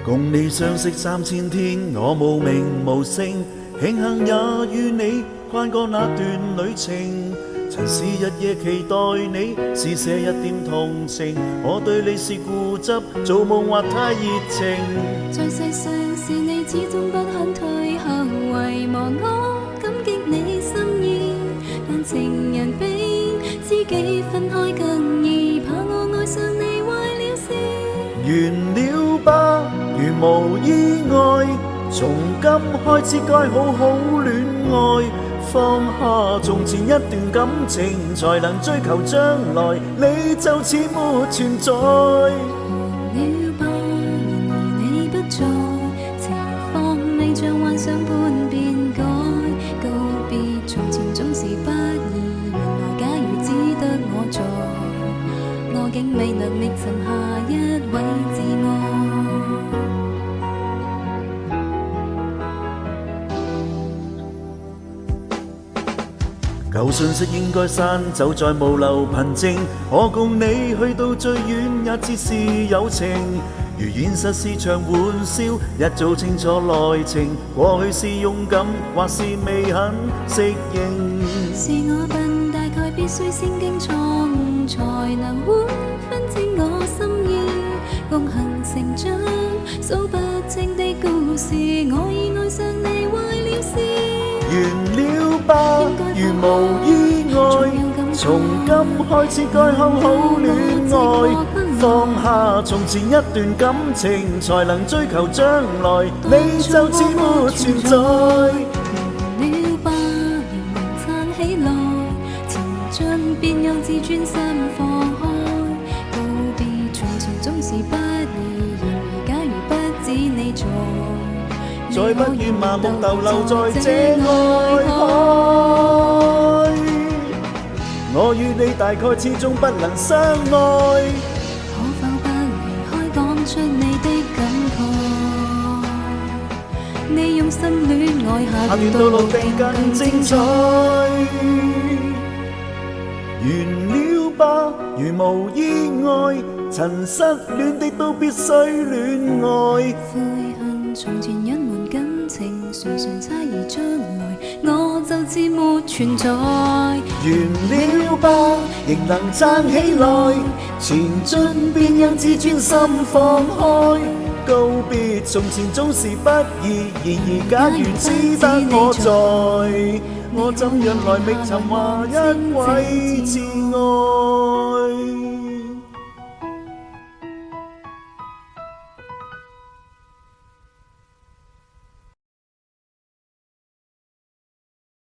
共你相識3000天，我無名無姓，慶幸也與你跨過那段旅程。曾是日夜期待你，試寫一點同情。我對你是固執，做夢或太熱情。在世上是你始終不肯退後，遺忘我感激你心意。但情人比知己分開更易，怕我愛上你壞了事。完了吧，如無意外，從今開始該好好戀愛。放下從前一段感情，才能追求將來，你就似沒存在。忘了吧，然而你不在，情況未像幻想般變改。告別從前總是不易，原來假如只得我在，我竟未能覓尋下一位摯愛。舊信息應該刪走，再無留憑證。我共你去到最遠，也只是友情。如現實是場玩笑，一早清楚內情。過去是勇敢，或是未肯適應。是我笨，大概必須先經錯誤，才能會分清我心意。共行成長，數不清的故事，我已愛上你壞了事。完了吧，如無意外，從今開始該好好戀愛。放下從前一段感情，才能追求將來，你就似沒存在。完了吧，仍能撐起來，前進便有自尊心放開。告別從前總是不易，然而假如不止你在，再不願麻木逗留在這愛海。我與你大概始終不能相愛，可否不離開，講出你的感慨？你用心戀愛，下段道路定更精彩。完了吧，如無意外，曾失戀的都必須戀愛。悔恨從前隱瞞感情，常常猜疑將來，我就似沒存在。完了吧，仍能撐起來，前進便讓自尊心放開。告別從前總是不易，然而假如只得我在，我怎樣來覓尋下一位摯愛？